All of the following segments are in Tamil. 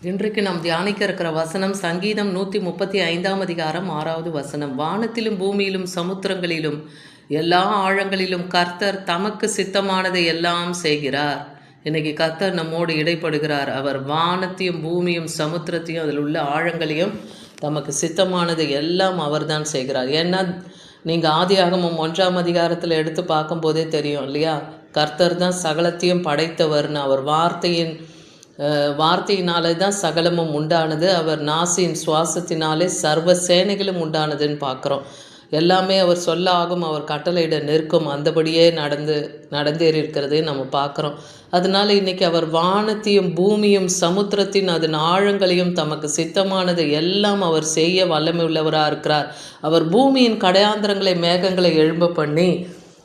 இன்றைக்கு நாம் தியானிக்க இருக்கிற வசனம் சங்கீதம் 135 அதிகாரம் 6வது வசனம். வானத்திலும் பூமியிலும் சமுத்திரங்களிலும் எல்லா ஆழங்களிலும் கர்த்தர் தமக்கு சித்தமானதை எல்லாம் செய்கிறார். இன்னைக்கு கர்த்தர் நம்மோடு இடைப்படுகிறார். அவர் வானத்தையும் பூமியும் சமுத்திரத்தையும் அதில் உள்ள ஆழங்களையும் தமக்கு சித்தமானதை எல்லாம் அவர் தான் செய்கிறார். ஏன்னா நீங்கள் ஆதியாகமம் 1ஆம் அதிகாரத்தில் எடுத்து பார்க்கும்போதே தெரியும் இல்லையா, கர்த்தர் தான் சகலத்தையும் படைத்தவர்னு. அவர் வார்த்தையினாலே தான் சகலமும் உண்டானது. அவர் நாசியின் சுவாசத்தினாலே சர்வ சேனைகளும் உண்டானதுன்னு பார்க்குறோம். எல்லாமே அவர் சொல்ல ஆகும், அவர் கட்டளையிட நிற்கும், அந்தபடியே நடந்தேறியிருக்கிறதே நம்ம பார்க்குறோம். அதனால இன்னைக்கு அவர் வானத்தையும் பூமியும் சமுத்திரத்தின் அதன் ஆழங்களையும் தமக்கு சித்தமானது எல்லாம் அவர் செய்ய வல்லமை உள்ளவராக இருக்கிறார். அவர் பூமியின் கடையாந்திரங்களை மேகங்களை எழும்ப பண்ணி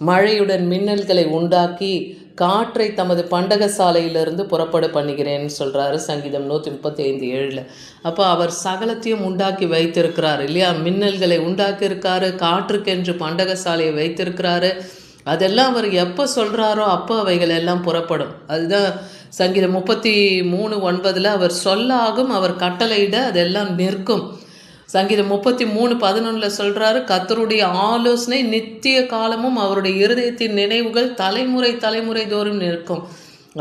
மழையுடன் மின்னல்களை உண்டாக்கி காற்றை தமது பண்டக சாலையிலிருந்து புறப்பட பண்ணுகிறேன்னு சொல்கிறாரு சங்கீதம் 135:7. அப்போ அவர் சகலத்தையும் உண்டாக்கி வைத்திருக்கிறார் இல்லையா. மின்னல்களை உண்டாக்கி இருக்காரு, காற்றுக்கென்று பண்டக சாலையை வைத்திருக்கிறாரு. அதெல்லாம் அவர் எப்போ சொல்கிறாரோ அப்போ அவைகள் எல்லாம் புறப்படும். அதுதான் சங்கீதம் 33:9 அவர் சொல்ல ஆகும், அவர் கட்டளையிட அதெல்லாம் நிற்கும். சங்கீதம் 33:11 சொல்கிறாரு, கர்த்தருடைய ஆலோசனை நித்திய காலமும் அவருடைய இருதயத்தின் நினைவுகள் தலைமுறை தோறும் நிற்கும்.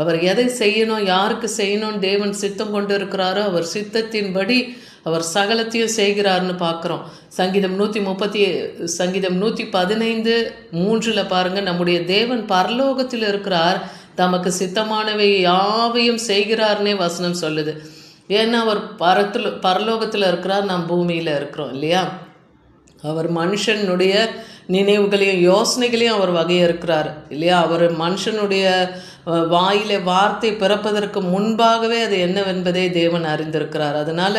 அவர் எதை செய்யணும், யாருக்கு செய்யணும் தேவன் சித்தம் கொண்டு இருக்கிறாரோ அவர் சித்தத்தின்படி அவர் சகலத்தையும் செய்கிறார்னு பார்க்குறோம். சங்கீதம் 115:3 பாருங்கள், நம்முடைய தேவன் பரலோகத்தில் இருக்கிறார், தமக்கு சித்தமானவை யாவையும் செய்கிறார்னே வசனம் சொல்லுது. ஏன்னா அவர் பரலோகத்தில் இருக்கிறார், நாம் பூமியில் இருக்கிறோம் இல்லையா. அவர் மனுஷனுடைய நினைவுகளையும் யோசனைகளையும் அவர் வகையிருக்கிறார் இல்லையா. அவர் மனுஷனுடைய வாயிலே வார்த்தை பிறப்பதற்கு முன்பாகவே அது என்னவென்பதை தேவன் அறிந்திருக்கிறார். அதனால்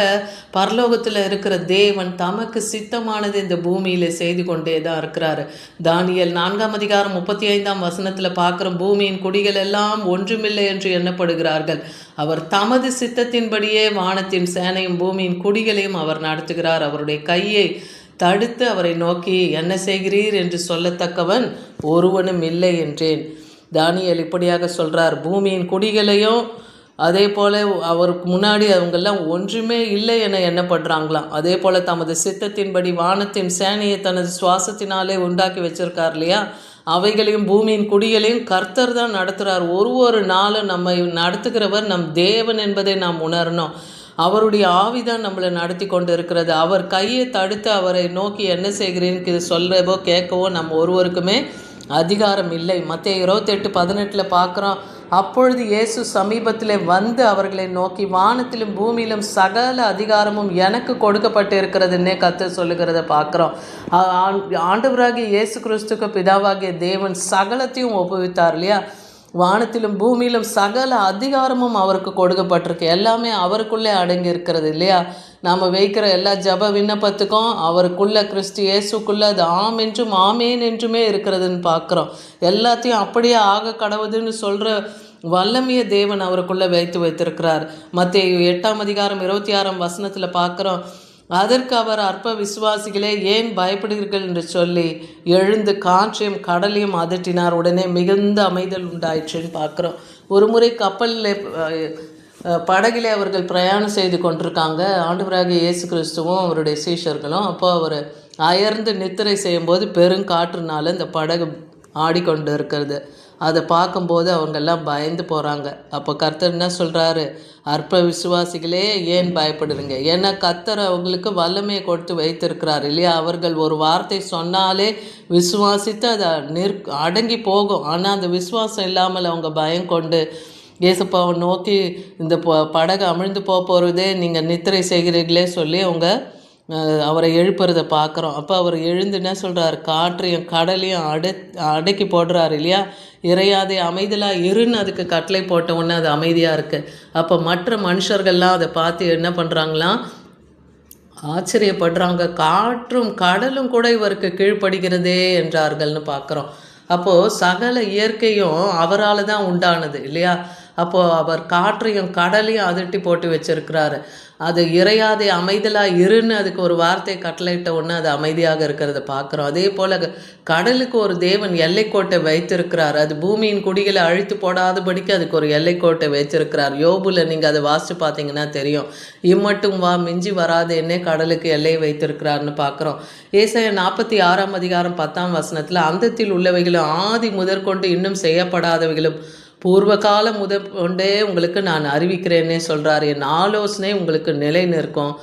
பரலோகத்தில் இருக்கிற தேவன் தமக்கு சித்தமானது இந்த பூமியில் செய்து கொண்டே தான் இருக்கிறார். தானியேல் 4ஆம் அதிகாரம் 35ஆம் வசனத்தில் பார்க்குற பூமியின் குடிகள் எல்லாம் ஒன்றுமில்லை என்று எண்ணப்படுகிறார்கள். அவர் தமது சித்தத்தின்படியே வானத்தின் சேனையும் பூமியின் குடிகளையும் அவர் நடத்துகிறார். அவருடைய கையை தடுத்து அவரை நோக்கி என்ன செய்கிறீர் என்று சொல்லத்தக்கவன் ஒருவனும் இல்லை என்றேன். தானியேல் இப்படியாக சொல்கிறார். பூமியின் குடிகளையும் அதே போல் அவருக்கு முன்னாடி அவங்கெல்லாம் ஒன்றுமே இல்லை என எண்ணப்படுறாங்களாம். அதே போல் தமது சித்தத்தின்படி வானத்தின் சேனையை தனது சுவாசத்தினாலே உண்டாக்கி வச்சிருக்கார் இல்லையா. அவைகளையும் பூமியின் குடிகளையும் கர்த்தர் தான் நடத்துகிறார். ஒரு நாளும் நம்மை நடத்துகிறவர் நம் தேவன் என்பதை நாம் உணரணும். அவருடைய ஆவிதான் நம்மளை நடத்தி கொண்டு இருக்கிறது. அவர் கையை தடுத்து அவரை நோக்கி என்ன செய்கிறேன்னு இது சொல்கிறவோ கேட்கவோ நம்ம ஒருவருக்குமே அதிகாரம் இல்லை. மத்தேயு 28:18 பார்க்குறோம். அப்பொழுது இயேசு சமீபத்தில் வந்து அவர்களை நோக்கி, வானத்திலும் பூமியிலும் சகல அதிகாரமும் எனக்கு கொடுக்கப்பட்டு இருக்கிறதுன்னே கர்த்தர் சொல்லுகிறத பார்க்குறோம். ஆண்டவராகிய இயேசு கிறிஸ்துக்கு பிதாவாகிய தேவன் சகலத்தையும் ஒப்புவித்தார் இல்லையா. வானத்திலும் பூமியிலும் சகல அதிகாரமும் அவருக்கு கொடுக்கப்பட்டிருக்கு. எல்லாமே அவருக்குள்ளே அடங்கி இருக்கிறது இல்லையா. நாம் வைக்கிற எல்லா ஜப விண்ணப்பத்துக்கும் அவருக்குள்ள கிறிஸ்து இயேசுக்குள்ளே அது ஆம் என்றும் ஆமேன் என்றுமே இருக்கிறதுன்னு பார்க்குறோம். எல்லாத்தையும் அப்படியே ஆக கடவுதுன்னு சொல்கிற வல்லமைய தேவன் அவருக்குள்ளே வைத்திருக்கிறார். மத்தேயு 8ஆம் அதிகாரம் 26ஆம் வசனத்தில் பார்க்குறோம். அதற்கு அவர் அற்ப விசுவாசிகளே ஏன் பயப்படுகிறீர்கள் என்று சொல்லி எழுந்து காற்றையும் கடலையும் அதட்டினார். உடனே மிகுந்த அமைதல் உண்டாயிற்றுன்னு பார்க்குறோம். ஒரு முறை கப்பலில் படகிலே அவர்கள் பிரயாணம் செய்து கொண்டிருக்காங்க, ஆண்டவராகிய இயேசு கிறிஸ்துவும் அவருடைய சீஷர்களும். அப்போ அவர் அயர்ந்து நித்திரை செய்யும்போது பெருங்காற்றுனால இந்த படகு ஆடிக்கொண்டு இருக்கிறது. அதை பார்க்கும்போது அவங்கெல்லாம் பயந்து போகிறாங்க. அப்போ கர்த்தர் என்ன சொல்கிறாரு, அற்ப விசுவாசிகளே ஏன் பயப்படுறீங்க. ஏன்னா கர்த்தர் அவங்களுக்கு வல்லமையை கொடுத்து வைத்திருக்கிறார் இல்லையா. அவர்கள் ஒரு வார்த்தை சொன்னாலே விசுவாசித்து அதை அடங்கி போகும். ஆனால் அந்த விசுவாசம் இல்லாமல் அவங்க பயம் கொண்டு இயேசுப்பாவை நோக்கி இந்த படகு அமிழ்ந்து போகிறதே நீங்கள் நித்திரை செய்கிறீர்களே சொல்லி அவங்க அவரை எழுப்புறதை பார்க்குறோம். அப்போ அவர் எழுந்து என்ன சொல்கிறார், காற்றையும் கடலையும் அடக்கி போடுறாரு இல்லையா. இறையாதே அமைதலாக இருன்னு அதுக்கு கட்டளை போட்ட உடனே அது அமைதியாக இருக்குது. அப்போ மற்ற மனுஷர்கள்லாம் அதை பார்த்து என்ன பண்ணுறாங்களாம், ஆச்சரியப்படுறாங்க. காற்றும் கடலும் கூட இவருக்கு கீழ்ப்படுகிறதே என்றார்கள்னு பார்க்குறோம். அப்போது சகல இயற்கையும் அவரால் தான் உண்டானது இல்லையா. அப்போது அவர் காற்றையும் கடலையும் அதட்டி போட்டு வச்சிருக்கிறாரு. அது இறையாதே அமைதலாக இருன்னு அதுக்கு ஒரு வார்த்தை கட்டளையிட்ட உடனே அது அமைதியாக இருக்கிறத பார்க்குறோம். அதே போல் கடலுக்கு ஒரு தேவன் எல்லைக்கோட்டை வைத்திருக்கிறார். அது பூமியின் குடிகளை அழித்து போடாதபடிக்கு அதுக்கு ஒரு எல்லைக்கோட்டை வைத்திருக்கிறார். யோபுல நீங்கள் அதை வாசித்து பார்த்தீங்கன்னா தெரியும். இம்மட்டும் வா மிஞ்சி வராது என்னே கடலுக்கு எல்லை வைத்திருக்கிறார்னு பார்க்குறோம். ஏசாயா 46ஆம் அதிகாரம் 10ஆம் வசனத்தில் அந்தத்தில் உள்ளவைகளும் ஆதி முதற்கொண்டு இன்னும் செய்யப்படாதவைகளும் பூர்வகால கொண்டே உங்களுக்கு நான் அறிவிக்கிறேன்னே சொல்கிறார். என் ஆலோசனை உங்களுக்கு நிலை நிற்கும்,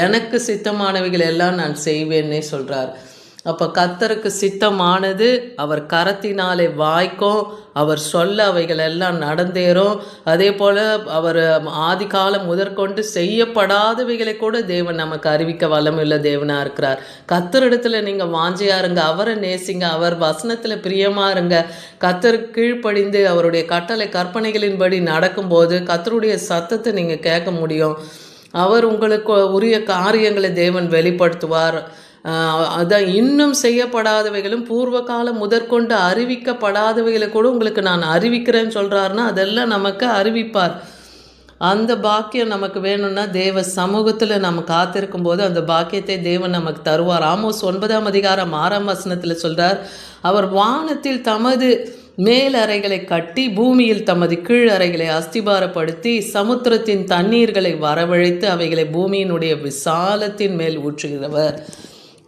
எனக்கு சித்தமானவைகள் எல்லாம் நான் செய்வேன்னே சொல்கிறார். அப்போ கர்த்தருக்கு சித்தமானது அவர் கரத்தினாலே வாய்க்கும், அவர் சொல்ல அவைகள் எல்லாம் நடந்தேறும். அதே போல் அவர் ஆதி காலம் முதற்கொண்டு செய்யப்படாதவைகளை கூட தேவன் நமக்கு அறிவிக்க வல்லமுள்ள தேவனாக இருக்கிறார். கர்த்தரிடத்தில் நீங்கள் வாஞ்சியா இருங்க, அவரை நேசிங்க, அவர் வசனத்தில் பிரியமாக இருங்க. கர்த்தருக்கு கீழ்ப்படிந்து அவருடைய கட்டளை கற்பனைகளின்படி நடக்கும்போது கர்த்தருடைய சத்தத்தை நீங்கள் கேட்க முடியும். அவர் உங்களுக்கு உரிய காரியங்களை தேவன் வெளிப்படுத்துவார். அதான் இன்னும் செய்யப்படாதவைகளும் பூர்வ காலம் முதற்கொண்டு அறிவிக்கப்படாதவைகளை கூட உங்களுக்கு நான் அறிவிக்கிறேன்னு சொல்கிறாருன்னா அதெல்லாம் நமக்கு அறிவிப்பார். அந்த பாக்கியம் நமக்கு வேணும்னா தேவ சமூகத்தில் நம்ம காத்திருக்கும் போது அந்த பாக்கியத்தை தேவன் நமக்கு தருவார். ஆமோஸ் 9ஆம் அதிகாரம் 6ஆம் வசனத்தில் சொல்கிறார், அவர் வானத்தில் தமது மேல் அறைகளை கட்டி பூமியில் தமது கீழ் அறைகளை அஸ்திபாரப்படுத்தி சமுத்திரத்தின் தண்ணீர்களை வரவழைத்து அவைகளை பூமியினுடைய விசாலத்தின் மேல் ஊற்றுகிறவர்.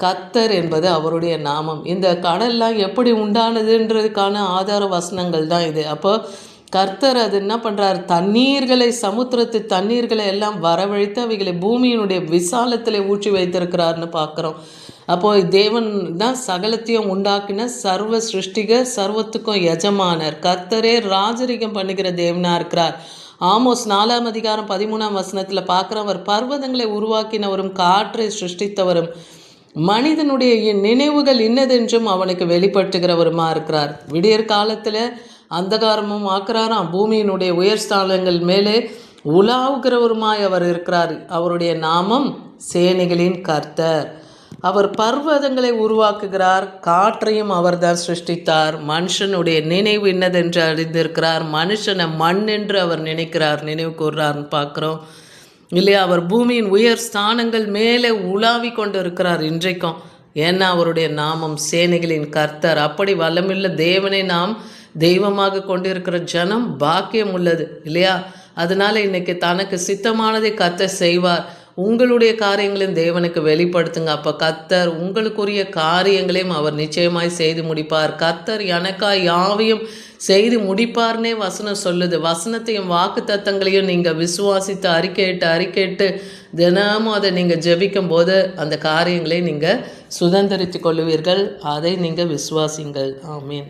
கர்த்தர் என்பது அவருடைய நாமம். இந்த கடல்லாம் எப்படி உண்டானதுன்றதுக்கான ஆதார வசனங்கள் தான் இது. அப்போ கர்த்தர் அது என்ன பண்ணுறார், தண்ணீர்களை சமுத்திரத்து தண்ணீர்களை எல்லாம் வரவழைத்து அவைகளை பூமியினுடைய விசாலத்தில் ஊற்றி வைத்திருக்கிறார்னு பார்க்குறோம். அப்போது தேவன் தான் சகலத்தையும் உண்டாக்கின சர்வ சிருஷ்டிக சர்வத்துக்கும் எஜமானர். கர்த்தரே ராஜரிகம் பண்ணுகிற தேவனாக இருக்கிறார். ஆமோஸ் 4ஆம் அதிகாரம் 13ஆம் வசனத்தில் பார்க்குறவர் பர்வதங்களை உருவாக்கினவரும் காற்றை சிருஷ்டித்தவரும் மனிதனுடைய நினைவுகள் இன்னதென்றும் அவனுக்கு வெளிப்படுத்துகிறவருமா இருக்கிறார். விடியற் காலத்தில் அந்தகாரமும் ஆக்குறாராம், பூமியினுடைய உயர் ஸ்தானங்கள் மேலே உலாவுகிறவருமாய் அவர் இருக்கிறார். அவருடைய நாமம் சேனைகளின் கர்த்தர். அவர் பர்வதங்களை உருவாக்குகிறார், காற்றையும் அவர் தான் சிருஷ்டித்தார். மனுஷனுடைய நினைவு இன்னதென்று அறிந்திருக்கிறார், மனுஷனை மண் என்று அவர் நினைவு கூறுறார்னு பார்க்குறோம் இல்லையா. அவர் பூமியின் உயர் ஸ்தானங்கள் மேலே உலாவி கொண்டு இருக்கிறார் இன்றைக்கும். ஏன்னா அவருடைய நாமம் சேனைகளின் கர்த்தர். அப்படி வல்லமில்ல தேவனை நாம் தெய்வமாக கொண்டிருக்கிற ஜனம் பாக்கியம் உள்ளது இல்லையா. அதனால இன்னைக்கு தனக்கு சித்தமானதை கர்த்தர் செய்வார். உங்களுடைய காரியங்களையும் தேவனுக்கு வெளிப்படுத்துங்க. அப்போ கர்த்தர் உங்களுக்குரிய காரியங்களையும் அவர் நிச்சயமாய் செய்து முடிப்பார். கர்த்தர் எனக்காய் யாவையும் செய்து முடிப்பார்னே வசனம் சொல்லுது. வசனத்தையும் வாக்கு தத்தங்களையும் நீங்கள் விசுவாசித்து அறிக்கையிட்டு தினமும் அதை நீங்கள் ஜெபிக்கும் போது அந்த காரியங்களை நீங்கள் சுதந்திரித்து கொள்ளுவீர்கள். அதை நீங்கள் விசுவாசிங்கள். ஆமீன்.